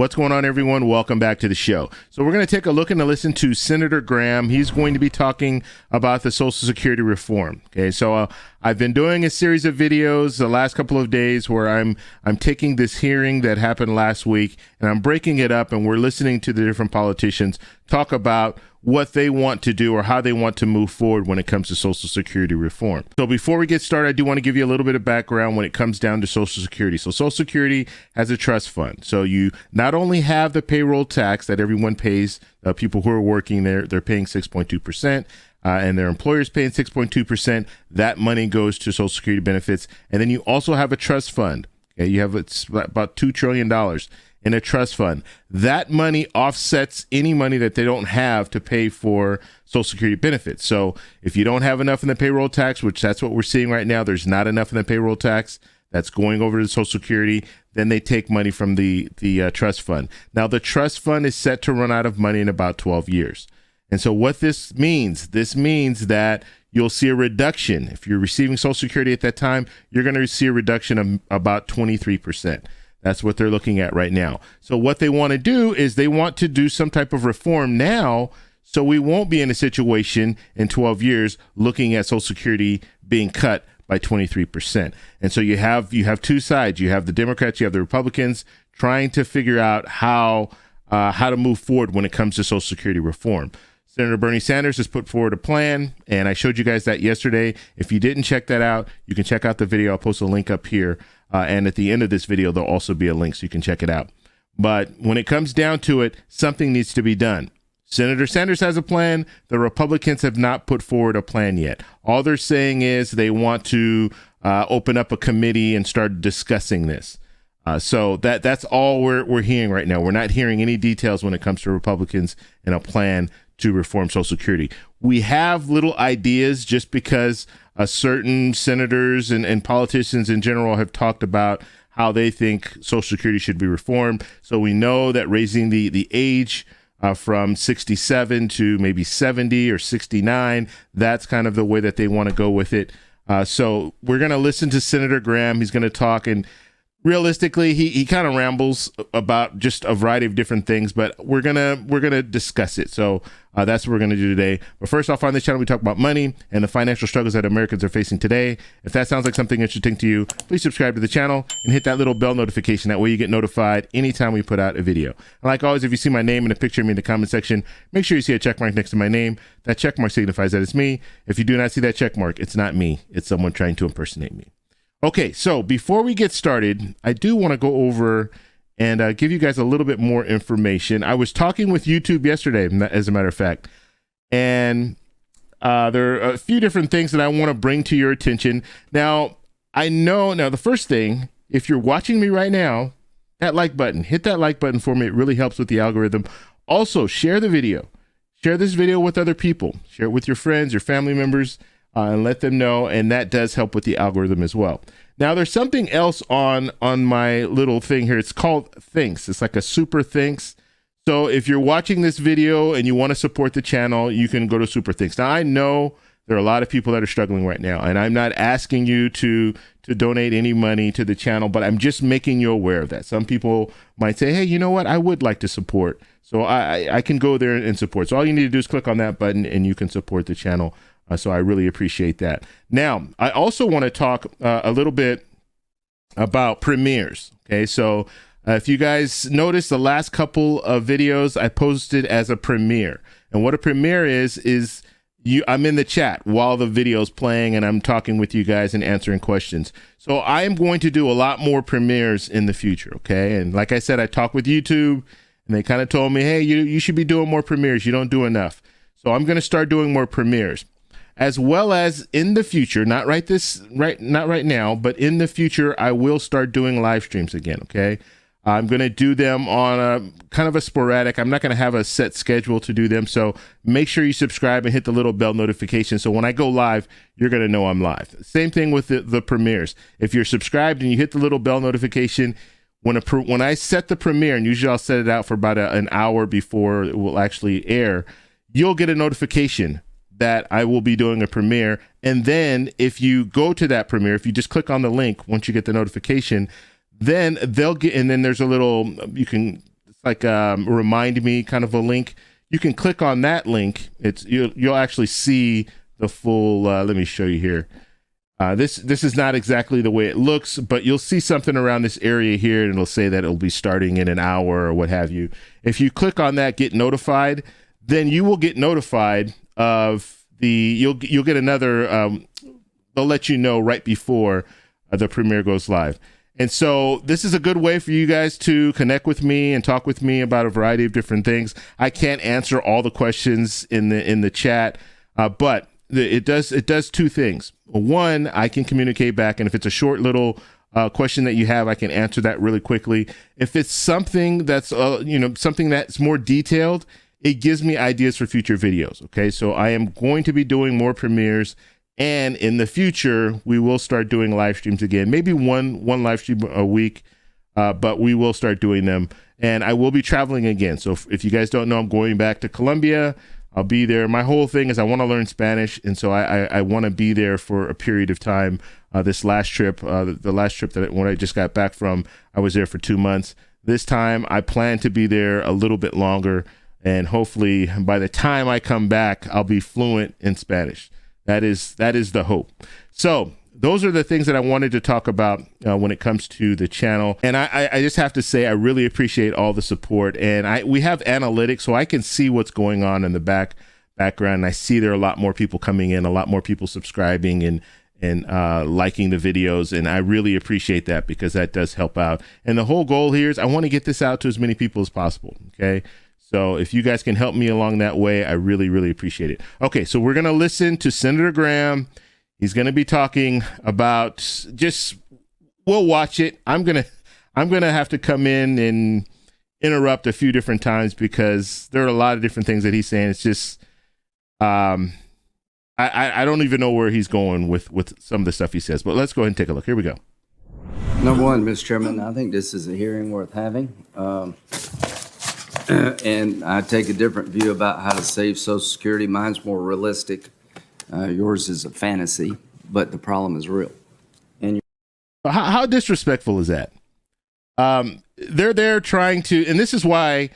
What's going on, everyone? Welcome back to the show. So we're going to take a look and listen to Senator Graham. He's going to be talking about the Social Security reform. Okay, so I've been doing a series of videos the last couple of days where I'm taking this hearing that happened last week and I'm breaking it up, and we're listening to the different politicians talk about what they want to do or how they want to move forward when it comes to Social Security reform. So before we get started, I do want to give you a little bit of background when it comes down to Social Security. So Social Security has a trust fund. So you not only have the payroll tax that everyone pays, people who are working there, they're paying 6.2%. And their employer's paying 6.2%. That money goes to Social Security benefits. And then you also have a trust fund. Okay, you have about $2 trillion in a trust fund. That money offsets any money that they don't have to pay for Social Security benefits. So if you don't have enough in the payroll tax, which that's what we're seeing right now, there's not enough in the payroll tax that's going over to Social Security, then they take money from the trust fund. Now, the trust fund is set to run out of money in about 12 years. And so what this means that you'll see a reduction. If you're receiving Social Security at that time, you're going to see a reduction of about 23%. That's what they're looking at right now. So what they want to do is they want to do some type of reform now, so we won't be in a situation in 12 years looking at Social Security being cut by 23%. And so you have two sides. You have the Democrats, you have the Republicans trying to figure out how to move forward when it comes to Social Security reform. Senator Bernie Sanders has put forward a plan, and I showed you guys that yesterday. If you didn't check that out, you can check out the video. I'll post a link up here. And at the end of this video, there'll also be a link so you can check it out. But when it comes down to it, something needs to be done. Senator Sanders has a plan. The Republicans have not put forward a plan yet. All they're saying is they want to open up a committee and start discussing this. So that's all we're hearing right now. We're not hearing any details when it comes to Republicans and a plan to reform Social Security. We have little ideas just because certain senators and politicians in general have talked about how they think Social Security should be reformed. So we know that raising the age from 67 to maybe 70 or 69, that's kind of the way that they want to go with it. So we're going to listen to Senator Graham. He's going to talk, and realistically, he kind of rambles about just a variety of different things, but we're gonna discuss it. So that's what we're gonna do today. But first off, on this channel, we talk about money and the financial struggles that Americans are facing today. If that sounds like something interesting to you, please subscribe to the channel and hit that little bell notification. That way you get notified anytime we put out a video. And like always, if you see my name and a picture of me in the comment section, make sure you see a check mark next to my name. That check mark signifies that it's me. If you do not see that check mark, it's not me. It's someone trying to impersonate me. Okay, so before we get started, I do want to go over and give you guys a little bit more information. I was talking with YouTube yesterday, as a matter of fact, and there are a few different things that I want to bring to your attention. Now, the first thing, if you're watching me right now, that like button, hit that like button for me. It really helps with the algorithm. Also, share the video. Share this video with other people. Share it with your friends, your family members, and let them know, and that does help with the algorithm as well. Now, there's something else on my little thing here. It's called Thanks. It's like a super thanks. So if you're watching this video and you want to support the channel, you can go to Super Thanks. Now, I know there are a lot of people that are struggling right now, and I'm not asking you to donate any money to the channel, but I'm just making you aware of that. Some people might say, hey, you know what? I would like to support. So I can go there and support. So all you need to do is click on that button and you can support the channel. So I really appreciate that. Now, I also want to talk a little bit about premieres. Okay, so if you guys noticed, the last couple of videos I posted as a premiere. And what a premiere is I'm in the chat while the video's playing and I'm talking with you guys and answering questions. So I am going to do a lot more premieres in the future, okay? And like I said, I talked with YouTube and they kind of told me, hey, you should be doing more premieres. You don't do enough. So I'm going to start doing more premieres. As well as in the future, not right now, but in the future, I will start doing live streams again, okay? I'm going to do them on a kind of a sporadic. I'm not going to have a set schedule to do them. So make sure you subscribe and hit the little bell notification. So when I go live, you're going to know I'm live. Same thing with the premieres. If you're subscribed and you hit the little bell notification, when I set the premiere, and usually I'll set it out for about an hour before it will actually air, you'll get a notification that I will be doing a premiere. And then if you go to that premiere, if you just click on the link, once you get the notification, then they'll get, and then there's a little, you can like remind me kind of a link. You can click on that link. You'll actually see the full. Let me show you here. This is not exactly the way it looks, but you'll see something around this area here, and it'll say that it'll be starting in an hour or what have you. If you click on that, get notified, then you will get notified of you'll get another. They'll let you know right before the premiere goes live. And so this is a good way for you guys to connect with me and talk with me about a variety of different things. I can't answer all the questions in the chat, but it does two things. One, I can communicate back, and if it's a short little question that you have, I can answer that really quickly. If it's something that's something that's more detailed, it gives me ideas for future videos. Okay, so I am going to be doing more premieres, and in the future we will start doing live streams again. Maybe one live stream a week, but we will start doing them, and I will be traveling again. So if you guys don't know, I'm going back to Colombia. I'll be there. My whole thing is I want to learn Spanish, and so I want to be there for a period of time. This last trip, the last trip when I just got back from, I was there for 2 months. This time I plan to be there a little bit longer, and hopefully by the time I come back, I'll be fluent in Spanish. That is the hope. So those are the things that I wanted to talk about when it comes to the channel. And I just have to say, I really appreciate all the support. And we have analytics, so I can see what's going on in the background. And I see there are a lot more people coming in, a lot more people subscribing and liking the videos. And I really appreciate that, because that does help out. And the whole goal here is I want to get this out to as many people as possible. Okay. So if you guys can help me along that way, I really, really appreciate it. Okay. So we're going to listen to Senator Graham. He's going to be talking about we'll watch it. I'm going to have to come in and interrupt a few different times, because there are a lot of different things that he's saying. It's just, I don't even know where he's going with some of the stuff he says, but let's go ahead and take a look. Here we go. Number one, Mr. Chairman, I think this is a hearing worth having. And I take a different view about how to save Social Security. Mine's more realistic. Yours is a fantasy, but the problem is real. And how disrespectful is that? They're there trying to, and this is why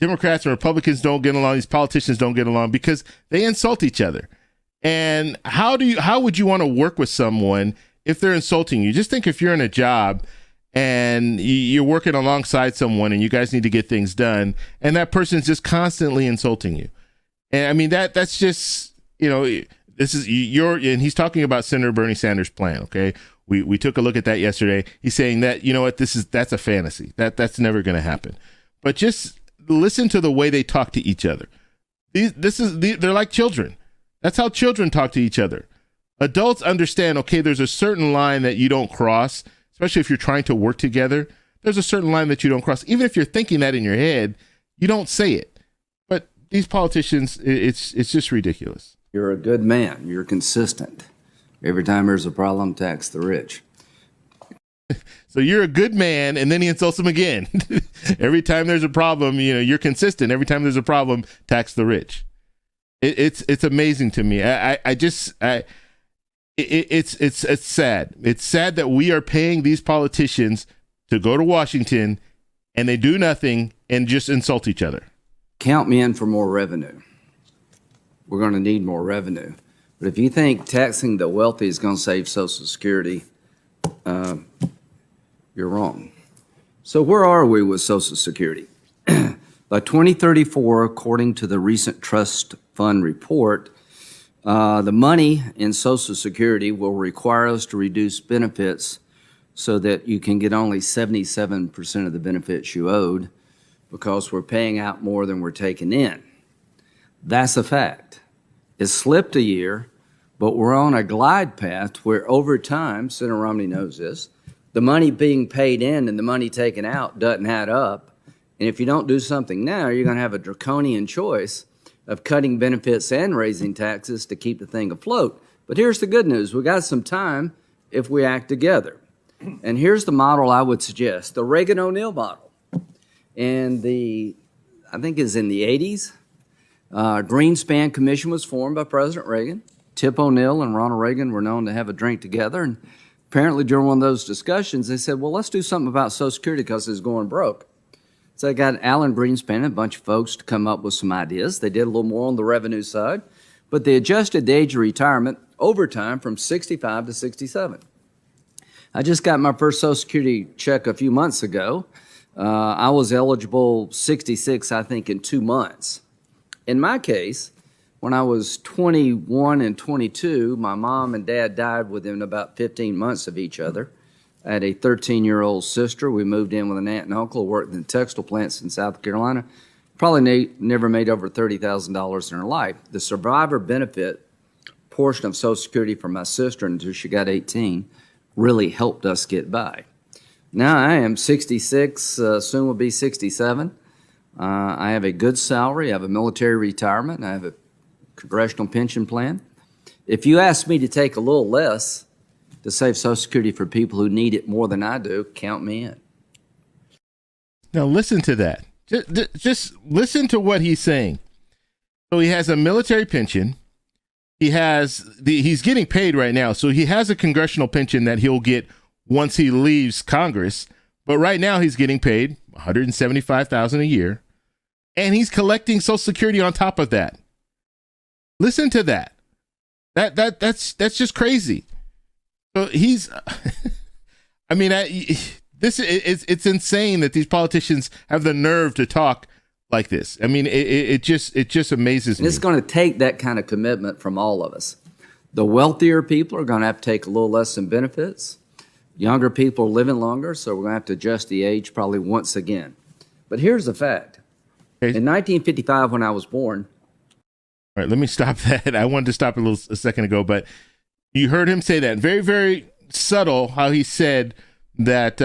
Democrats and Republicans don't get along. These politicians don't get along, because they insult each other. And how would you want to work with someone if they're insulting you? Just think if you're in a job and you're working alongside someone and you guys need to get things done, and that person's just constantly insulting you. And I mean, that's just, this is and he's talking about Senator Bernie Sanders' plan. Okay. We took a look at that yesterday. He's saying that, that's a fantasy, that's never going to happen. But just listen to the way they talk to each other. They're like children. That's how children talk to each other. Adults understand, okay, there's a certain line that you don't cross, especially if you're trying to work together. There's a certain line that you don't cross. Even if you're thinking that in your head, you don't say it. But these politicians, it's just ridiculous. you're a good man. You're consistent. Every time there's a problem, tax the rich. So you're a good man, and then he insults them again. Every time there's a problem, you're consistent. Every time there's a problem, tax the rich. It's amazing to me. It's sad. It's sad that we are paying these politicians to go to Washington and they do nothing and just insult each other. Count me in for more revenue. We're going to need more revenue. But if you think taxing the wealthy is going to save Social Security, you're wrong. So where are we with Social Security? By 2034, according to the recent trust fund report, the money in Social Security will require us to reduce benefits so that you can get only 77% of the benefits you owed, because we're paying out more than we're taking in. That's a fact. It slipped a year, but we're on a glide path where over time, Senator Romney knows this, the money being paid in and the money taken out doesn't add up. And if you don't do something now, you're going to have a draconian choice of cutting benefits and raising taxes to keep the thing afloat. But here's the good news. We got some time if we act together. And here's the model I would suggest, the Reagan-O'Neill model. And I think it's in the 80s, Greenspan Commission was formed by President Reagan. Tip O'Neill and Ronald Reagan were known to have a drink together. And apparently during one of those discussions, they said, well, let's do something about Social Security because it's going broke. So I got Alan Greenspan and a bunch of folks to come up with some ideas. They did a little more on the revenue side, but they adjusted the age of retirement over time from 65 to 67. I just got my first Social Security check a few months ago. I was eligible 66, I think, in 2 months. In my case, when I was 21 and 22, my mom and dad died within about 15 months of each other. I had a 13-year-old sister. We moved in with an aunt and uncle who worked in textile plants in South Carolina. Probably never made over $30,000 in her life. The survivor benefit portion of Social Security for my sister until she got 18 really helped us get by. Now I am 66, soon will be 67. I have a good salary. I have a military retirement. I have a congressional pension plan. If you ask me to take a little less to save Social Security for people who need it more than I do, count me in. Now listen to that. Just listen to what he's saying. So he has a military pension. He's getting paid right now. So he has a congressional pension that he'll get once he leaves Congress. But right now he's getting paid $175,000 a year, and he's collecting Social Security on top of that. Listen to that. That's just crazy. So he's, I mean, it's insane that these politicians have the nerve to talk like this. I mean, it just amazes me. It's going to take that kind of commitment from all of us. The wealthier people are going to have to take a little less in benefits. Younger people are living longer, so we're going to have to adjust the age probably once again. But here's the fact. Okay. In 1955, when I was born. All right, let me stop that. I wanted to stop a second ago, but you heard him say that. Very, very subtle how he said that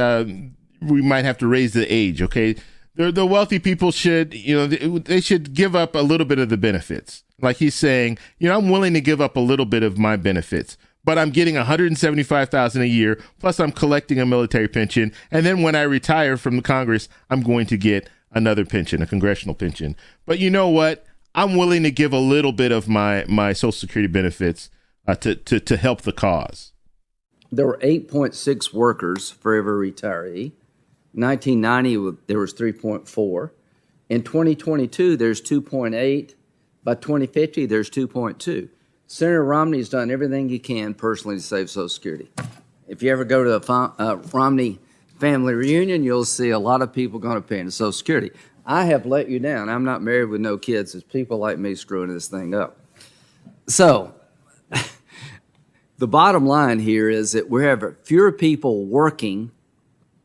we might have to raise the age, okay? The wealthy people should, they should give up a little bit of the benefits. Like he's saying, I'm willing to give up a little bit of my benefits, but I'm getting $175,000 a year, plus I'm collecting a military pension, and then when I retire from the Congress, I'm going to get another pension, a congressional pension. But you know what? I'm willing to give a little bit of my Social Security benefits to help the cause. There were 8.6 workers for every retiree. In 1990, there was 3.4. In 2022, there's 2.8. By 2050, there's 2.2. Senator Romney's done everything he can personally to save Social Security. If you ever go to a Romney family reunion, you'll see a lot of people going to pay into Social Security. I have let you down. I'm not married with no kids. It's people like me screwing this thing up. So the bottom line here is that we have fewer people working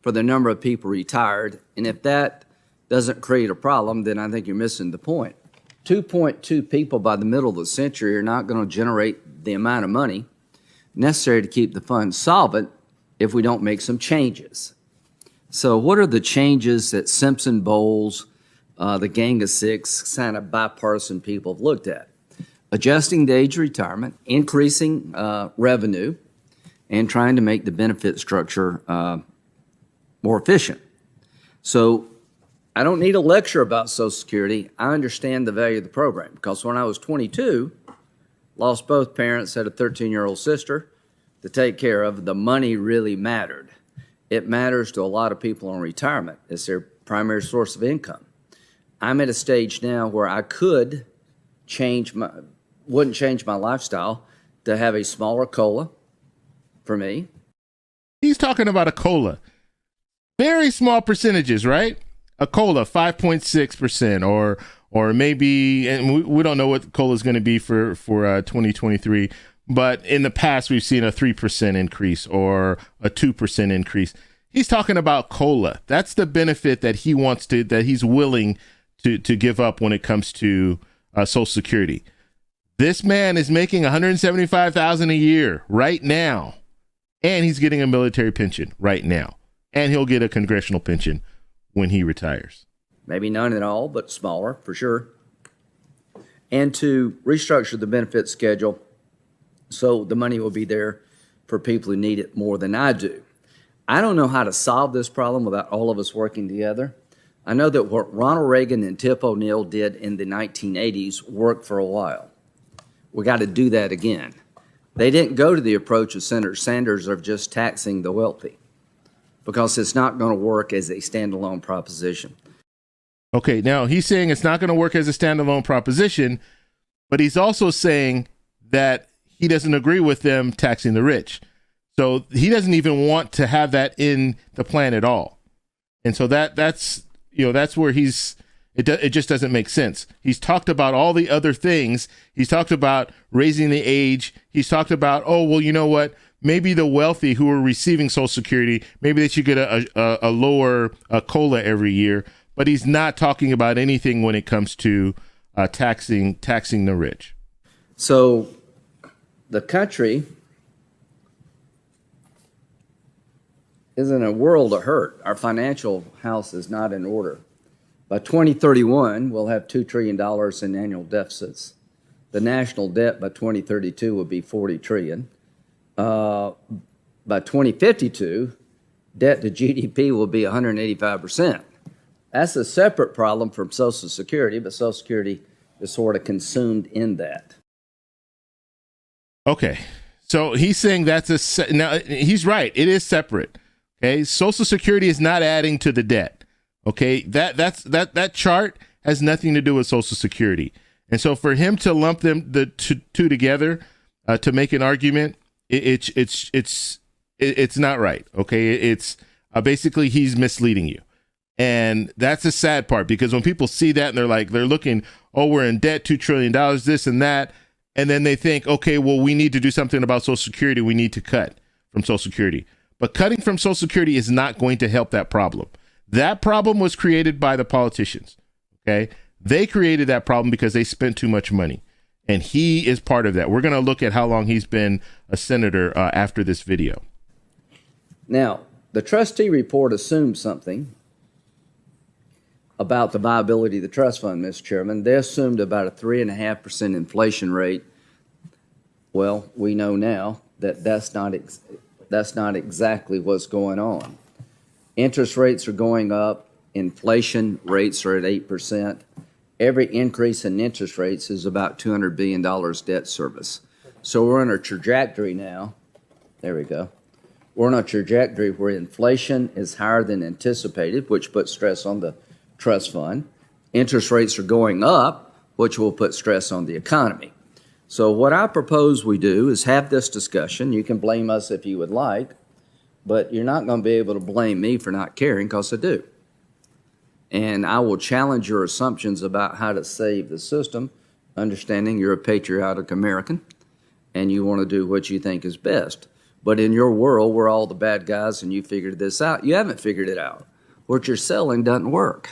for the number of people retired, and if that doesn't create a problem, then I think you're missing the point. 2.2 people by the middle of the century are not going to generate the amount of money necessary to keep the fund solvent if we don't make some changes. So what are the changes that Simpson, Bowles, the Gang of Six, kind of bipartisan people have looked at? Adjusting the age of retirement, increasing revenue, and trying to make the benefit structure more efficient. So I don't need a lecture about Social Security. I understand the value of the program because when I was 22, lost both parents, had a 13-year-old sister to take care of. The money really mattered. It matters to a lot of people on retirement. It's their primary source of income. I'm at a stage now where I could wouldn't change my lifestyle to have a smaller COLA for me. He's talking about a COLA. Very small percentages, right? A COLA, 5.6%, or maybe, and we don't know what COLA is going to be for 2023, but in the past we've seen a 3% increase or a 2% increase. He's talking about COLA. That's the benefit that he's willing to give up when it comes to Social Security. This man is making $175,000 a year right now, and he's getting a military pension right now, and he'll get a congressional pension when he retires. Maybe none at all, but smaller for sure. And to restructure the benefit schedule so the money will be there for people who need it more than I do. I don't know how to solve this problem without all of us working together. I know that what Ronald Reagan and Tip O'Neill did in the 1980s worked for a while. We got to do that again. They didn't go to the approach of Senator Sanders of just taxing the wealthy, because it's not going to work as a standalone proposition. Okay, now he's saying it's not going to work as a standalone proposition, but he's also saying that he doesn't agree with them taxing the rich. So he doesn't even want to have that in the plan at all. And so that's where it just doesn't make sense. He's talked about all the other things. He's talked about raising the age. He's talked about, oh, well, you know what? Maybe the wealthy who are receiving Social Security, maybe they should get a lower COLA every year. But he's not talking about anything when it comes to taxing the rich. So the country is in a world of hurt. Our financial house is not in order. By 2031, we'll have $2 trillion in annual deficits. The national debt by 2032 will be $40 trillion. By 2052, debt to GDP will be 185%. That's a separate problem from Social Security, but Social Security is sort of consumed in that. Okay, so he's saying now he's right. It is separate. Okay, Social Security is not adding to the debt. Okay, that chart has nothing to do with Social Security, and so for him to lump the two together to make an argument, it's not right. Okay, it's basically he's misleading you. And that's the sad part, because when people see that and they're looking, oh, we're in debt, $2 trillion, this and that. And then they think, okay, well, we need to do something about Social Security. We need to cut from Social Security. But cutting from Social Security is not going to help that problem. That problem was created by the politicians. Okay. They created that problem because they spent too much money. And he is part of that. We're going to look at how long he's been a senator after this video. Now, the trustee report assumes something about the viability of the trust fund, Mr. Chairman. They assumed about a 3.5% inflation rate. Well, we know now that that's not exactly what's going on. Interest rates are going up. Inflation rates are at 8%. Every increase in interest rates is about $200 billion debt service. So we're on a trajectory now. There we go. We're on a trajectory where inflation is higher than anticipated, which puts stress on the trust fund. Interest rates are going up, which will put stress on the economy. So what I propose we do is have this discussion. You can blame us if you would like, but you're not going to be able to blame me for not caring, because I do. And I will challenge your assumptions about how to save the system, understanding you're a patriotic American and you want to do what you think is best. But in your world, we're all the bad guys and you figured this out. You haven't figured it out. What you're selling doesn't work.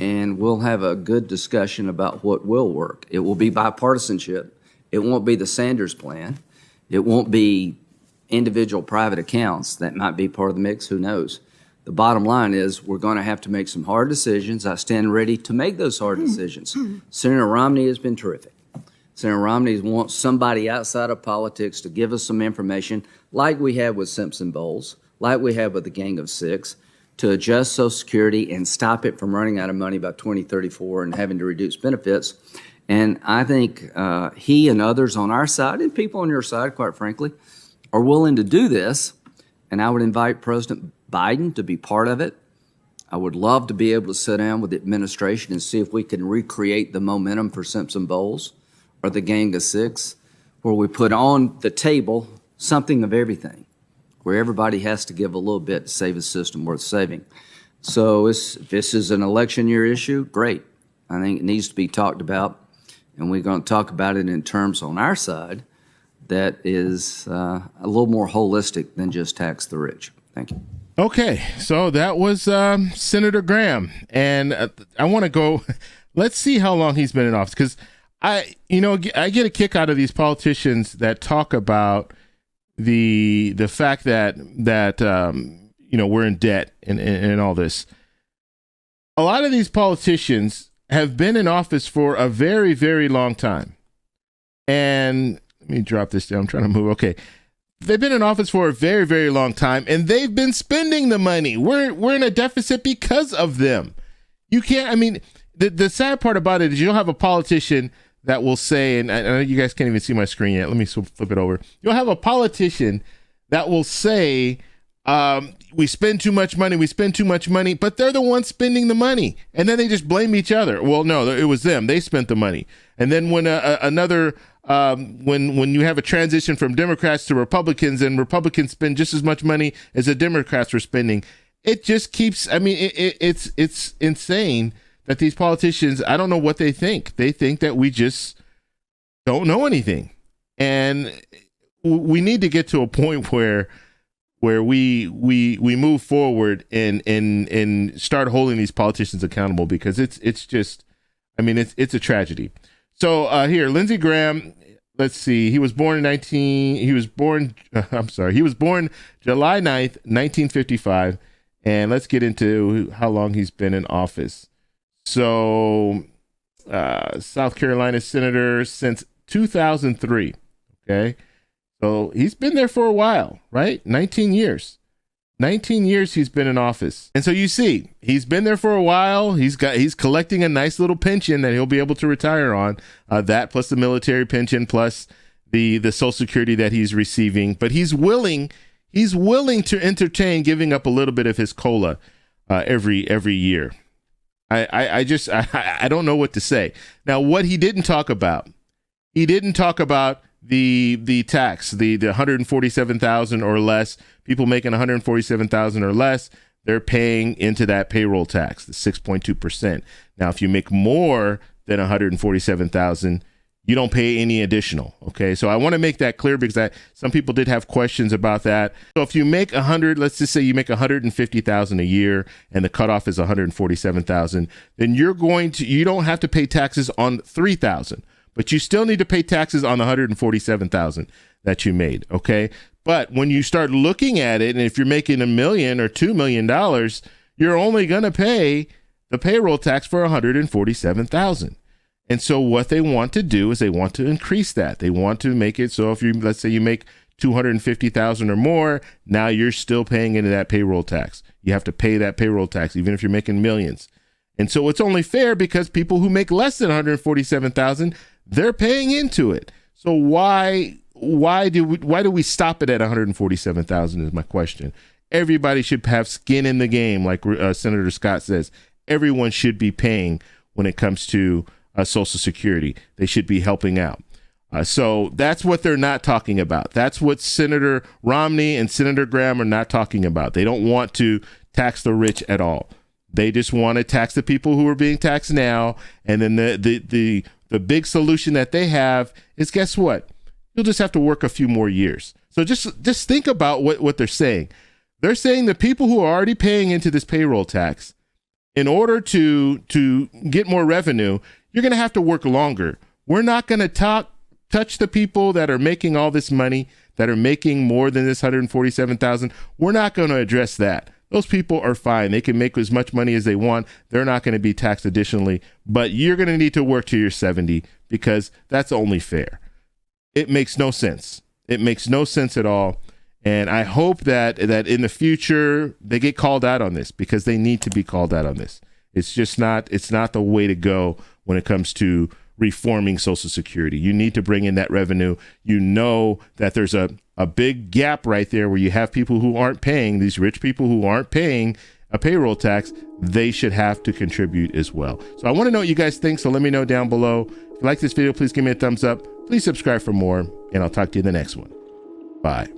And we'll have a good discussion about what will work. It will be bipartisanship. It won't be the Sanders plan. It won't be individual private accounts. That might be part of the mix, who knows. The bottom line is we're going to have to make some hard decisions. I stand ready to make those hard decisions. Senator Romney has been terrific. Senator Romney wants somebody outside of politics to give us some information, like we had with Simpson Bowles, like we had with the Gang of Six, to adjust Social Security and stop it from running out of money by 2034 and having to reduce benefits. And I think he and others on our side, and people on your side, quite frankly, are willing to do this. And I would invite President Biden to be part of it. I would love to be able to sit down with the administration and see if we can recreate the momentum for Simpson Bowles or the Gang of Six, where we put on the table something of everything, where everybody has to give a little bit to save a system worth saving. So if this is an election year issue, great. I think it needs to be talked about, and we're going to talk about it in terms on our side that is a little more holistic than just tax the rich. Thank you. Okay, so that was Senator Graham, and I want to go. Let's see how long he's been in office, because I get a kick out of these politicians that talk about the fact that we're in debt and all this. A lot of these politicians have been in office for a very, very long time, and let me drop this down. I'm trying to move. Okay. They've been in office for a very, very long time, and they've been spending the money. We're in a deficit because of them. You can't, I mean, the sad part about it is you'll have a politician that will say, and I know you guys can't even see my screen yet. Let me flip it over. You'll have a politician that will say, we spend too much money, but they're the ones spending the money. And then they just blame each other. Well, no, it was them. They spent the money. And then when when you have a transition from Democrats to Republicans and Republicans spend just as much money as the Democrats were spending, it just keeps, I mean, it's insane that these politicians, I don't know what they think. They think that we just don't know anything. And we need to get to a point where we move forward and start holding these politicians accountable, because it's just, I mean, it's a tragedy. So here, Lindsey Graham, let's see, he was born July 9th, 1955. And let's get into how long he's been in office. So South Carolina senator since 2003. Okay. So he's been there for a while, right? 19 years. 19 years he's been in office. And so you see, he's been there for a while. He's collecting a nice little pension that he'll be able to retire on. That plus the military pension plus the Social Security that he's receiving. But he's willing to entertain giving up a little bit of his COLA every year. I don't know what to say. Now, what he didn't talk about the tax, the 147,000 or less, people making 147,000 or less, they're paying into that payroll tax, the 6.2%. Now, if you make more than 147,000, you don't pay any additional. Okay. So I want to make that clear, because some people did have questions about that. So if you make let's just say you make 150,000 a year and the cutoff is 147,000, then you don't have to pay taxes on 3,000, but you still need to pay taxes on the 147,000 that you made. Okay. But when you start looking at it, and if you're making $1 million or $2 million, you're only going to pay the payroll tax for 147,000. And so what they want to do is they want to increase that. They want to make it so if let's say you make 250,000 or more, now you're still paying into that payroll tax. You have to pay that payroll tax, even if you're making millions. And so it's only fair, because people who make less than 147,000, they're paying into it. So why do we stop it at 147,000 is my question. Everybody should have skin in the game, like Senator Scott says. Everyone should be paying when it comes to Social Security. They should be helping out. So that's what they're not talking about. That's what Senator Romney and Senator Graham are not talking about. They don't want to tax the rich at all. They just want to tax the people who are being taxed now. And then the big solution that they have is, guess what? You'll just have to work a few more years. So just think about what they're saying. They're saying the people who are already paying into this payroll tax, in order to get more revenue, you're going to have to work longer. We're not going to touch the people that are making all this money, that are making more than this 147,000. We're not going to address that. Those people are fine. They can make as much money as they want. They're not going to be taxed additionally, but you're going to need to work till you're 70, because that's only fair. It makes no sense. It makes no sense at all. And I hope that in the future they get called out on this, because they need to be called out on this. It's not the way to go when it comes to reforming Social Security. You need to bring in that revenue. You know that there's a big gap right there where you have people who aren't paying, these rich people who aren't paying a payroll tax. They should have to contribute as well. So I want to know what you guys think. So let me know down below. If you like this video, please give me a thumbs up. Please subscribe for more, and I'll talk to you in the next one. Bye.